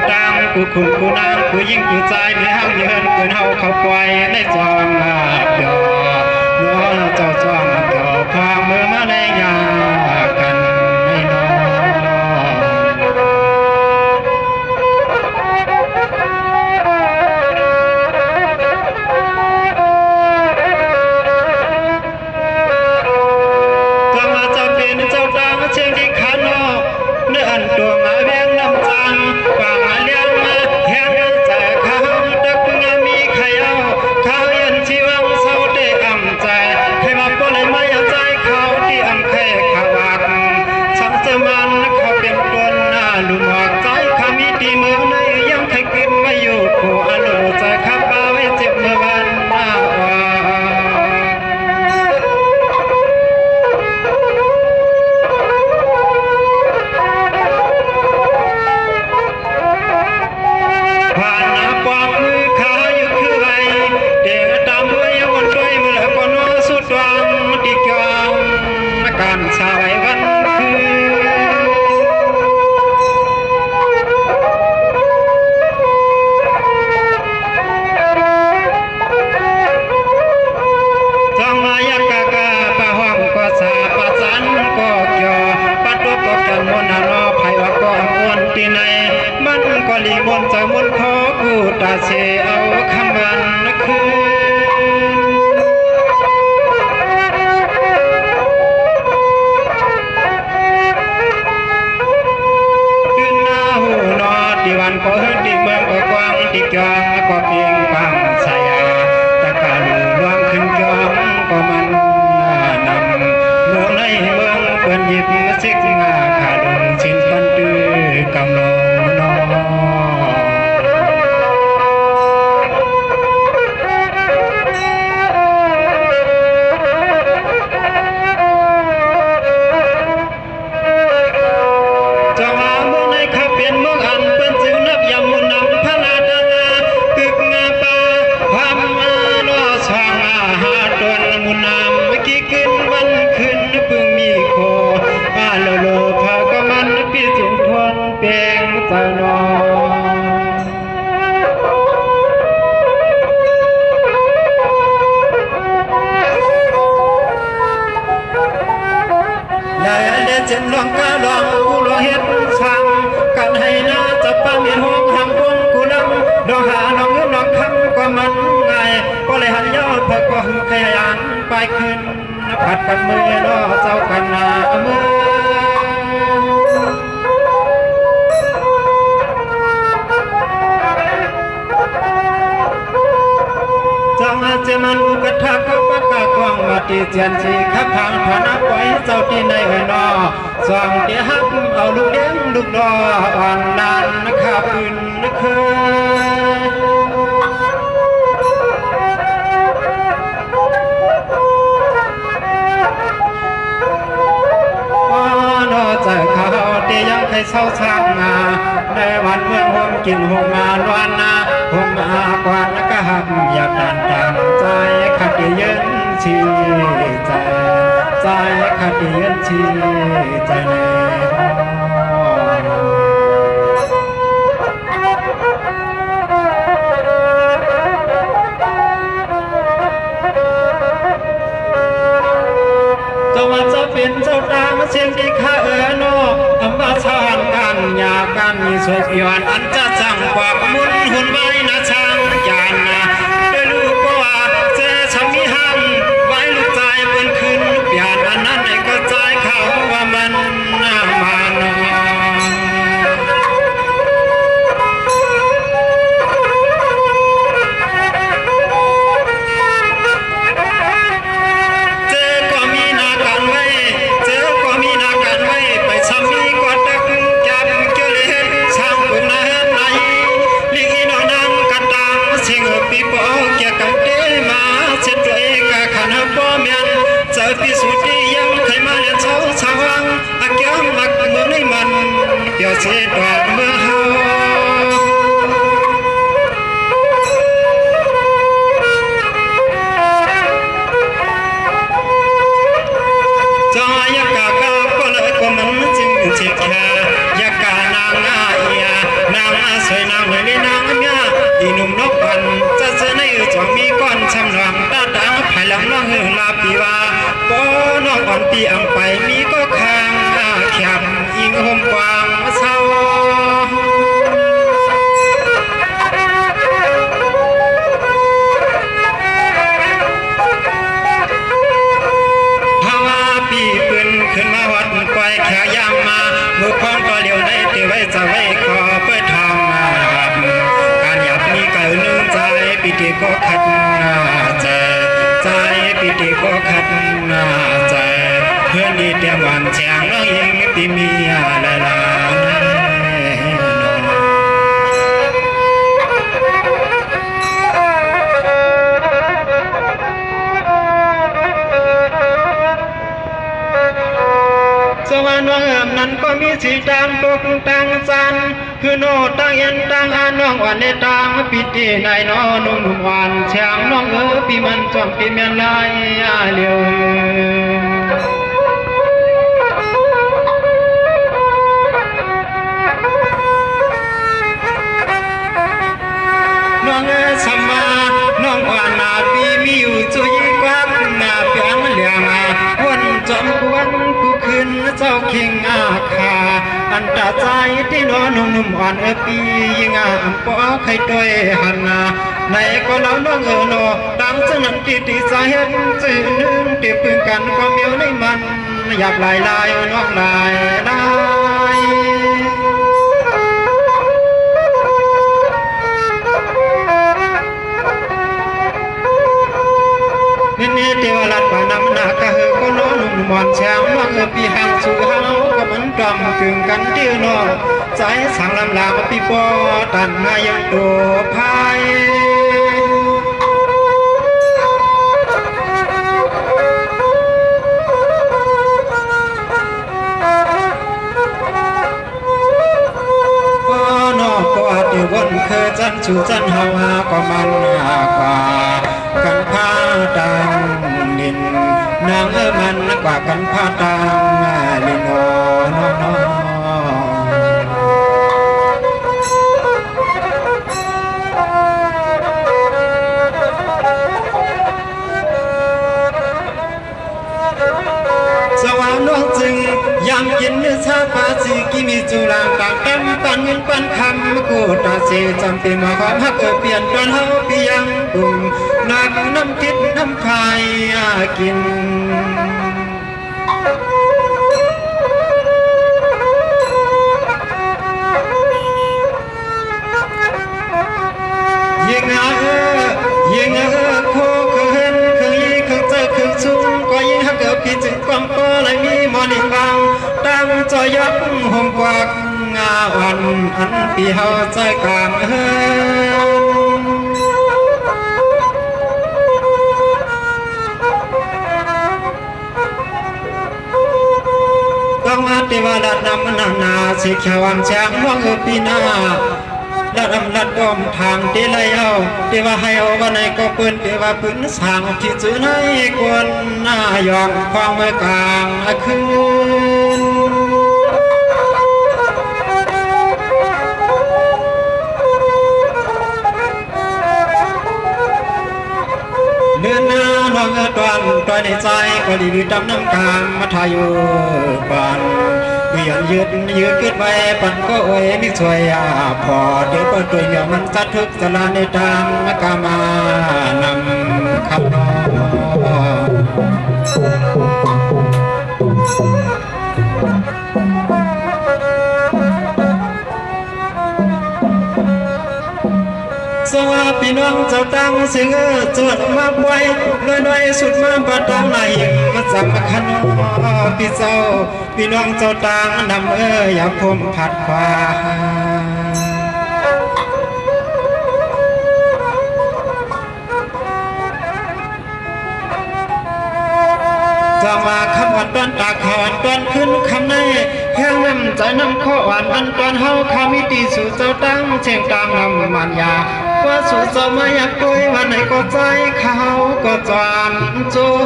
ตังกูขุนกูนางกูยิ่งกูใจไม่ห้ามเยินเกินเฮาเขาปล่อยในจองอาเดียวน้องเจ้าจองเกี่ยวพาเมื่อมาในยากันในนอตัวมาเจ้าเป็นเจ้าดังเชียงที่ขานอเนื้ออันตัวมาเวียงน้ำจันป่ามาเลี้ยงมาเฮียงใจข้าวดักงามีไข่เอาข้าวยันชีวังเศร้าได้อ่ำใจให้มาปนเลยไม่เอาใจเขาที่อ่ำแค่ขวักสังเจมันเขาเป็นคนหน้าดูหมอกใจข้ามีตีเมืองในยังใครกินไม่อยู่คู่อารมณ์ใจข้าป้าไว้เจ็บเมื่อวันหน้าว่ามนจากมนขอกูตาเชเอาคำวันคืนขึ้นหน้าหูนอที่วันก็ฮึดที่เมืองก็กว้างที่จองก็เพียงปังสายาตะการรวมขึ้นจองก็มันนำเมืองในเมืองเปิ้นหยิบซิกงาขาดงชินปันตื้อกำลงนอเจ็บลองกะลองกูลองเฮ็ดช่างกันให้น่าจะป้ามีห้องห้ามวงกูลังดองหาน้องเงินน้องคำก็มันง่ายก็เลยหันยอดเพื่อก็ขยันไปขึ้นผัดกันมือรอเจ้ากันหน้ามือเจมันอุกทักเขาปากกากวางมาตีเจียนสีขับทางพานับไว้เจ้าที่ในเวนอสองที่ฮักเอาลูกเลี้ยงลูกดออ่อนนานนะครับอื่นนะเคยนอใจเขาที่ยังให้เศร้าชักมาในวันเมื่อห่มกินห่มงานวันนาห่มมากว่านักหักอยากดันดังใจขัดเย็นชีใจใจขัดเย็นชีใจแน่เป็นเจ้าตาเสียงที่ข้าโนอำมาชานกันยากันมีสวยย้อนอันจะจังกว่ามุนหุ่นไว้นะช่างยานนะได้รู้ก็ว่าเจชามีหันไว้ลูกใจเป็นคืนเปลี่ยนอันนั้นไอ้ก็ใจเขาว่ามันน่ามานอปีปอ อีหนุ่มนกวันจะเจอในจอมมีก้อนช้ำหลังตาดังภายหลังน้องเฮลาปีว่าก็น้องอ่อนปีอังไปมีก็คางแคบอิงห่มกวางเศร้าขึ้นมาวัดปล่อยแขกย่างมามือพร้อมก็เลี้ยวได้ตีไว้จะไว้ขอเปิดทางมาการหยับมีเก่านึ่งใจปีติก็ขัดใจปีติก็ขัดใจเพื่อนดีเตรียมหวานแฉงน้องยิงปีมีอะไรล่ะสวรรค์น้องนั้นก็มีสีจางตกต่างสันคือโนต่างเย็นต่างอ่านน้องวันในต่างปิติในน้องนุ่มหวานแฉงน้องปีมันจอมปีเมียนลายเลี้ยวน้องสมาน้องอ่านนาปีมีอยู่จุยกว้างนาเปียงเหลี่ยมวันจอมกวนกูขึ้นเจ้าคิงอาคาอันตาใจที่น้องนุ่มอ่อนปียิงปอใครตัวหันในก็เล่าน้องโลดังซึ่งนั้นติสาเหตุสื่อหนึ่งติปืนกันก็เมียวในมันหยับลายน้องลายนี่เทวรัตปานำนาคเฮก็น้องนุ่มมอนแฉงน้องปีหังสู่เฮาก็มันจอมถึงกันที่นอใจสังลำลาปีปอตันนายังโตพายวันเคยจันชูจันเฮาก็มันกว่ากันพาดังนินนางมันกว่ากันพาดังลินน้องสวรรค์น้องจึงยามกินเนื้อชาปาจีกิมีจุลางต่างเต็มปันเงินปันคำกูตาเจจำเป็นมาความฮักเปลี่ยนตอนเฮาปียังกุ่มนักน้ำคิดน้ำพายกินยิงโคเขินเคยเจอคือชุ่มก็ยิ่งฮักเกิดพี่จึงความก็เลยมีมอนิฟังตั้งจอยับห่มกวักวันอันปีเฮาใจกลางต้องมาเทวดานำนาสิขวามแฉงน้องปีนาลัดลัดอมทางเตลัยเอาเทว่าให้เอาวันไหนก็เปิ้นเทว่าปืนสางที่จื้อในกวนหน้ายองควางเมื่อกลางคืนเดินหน้าน้องตอนในใจก็ดีดำน้ำกลางมาทายุบันยืดกิดไว้ปันก็โอ้ยมิสวยพอเดี๋ยวเปิดตัวเหี่ยวมันจัดทึกสลาในทางกามานำขับสวัสดีน้องเจ้าตั้งเสียงจวดมาไว้น้อยสุดมาบัดดาวไหนมาจำขันพี่เจ้าพี่น้องเจ้าตั้งนำอย่าพมผัดฟ้าจะมาคำวันตอนตาขอนตอนขึ้นคำในแห้งน้ำใจน้ำข้ออ่อนอันตอนเฮาขามิตีสู่เจ้าตั้งเชียงตางน้ำมันยาว่าสู่เจ้ามาอยากด้วยวันไหนก็ใจเขาก็จานจม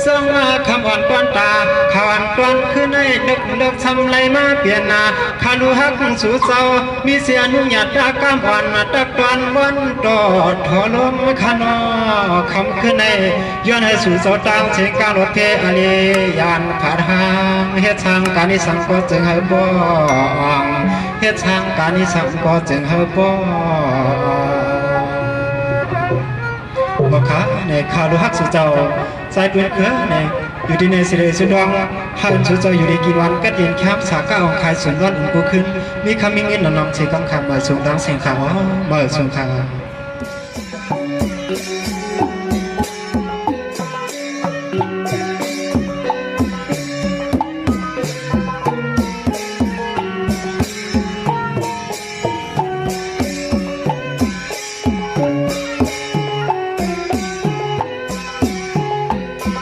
ส ส่งคำอ่อนก้อนตาขาวอ่อนก้อนคือในดึกทำไรมาเปลี่ยนนาขาลูหักสู่เศร้ามีเสียนุ่งหยาดตากำอ่อนตักตอนวันตอดถอลมขนอคำคือในย้อนให้สู่เศร้าตางเสียงการรถเพอลียานผาทางเฮ็ดทางการนิสังก็จึงให้บ้องเฮ็ดทางการนิสังก็จึงให้บ้องบอกขาในขาลูหักสู่เจ้าใจเปลี่ยนเขือในอยู่ที่ในสิเลสุดองหันสู่เจ้าอยู่ในกี่วันก็เย็นแคบสาก้าองคายส่วนวันอุ่นกูขึ้นมีคำมิ่งเงินนำเชกำคำมาส่งดังเสียงขาวมาส่งขาว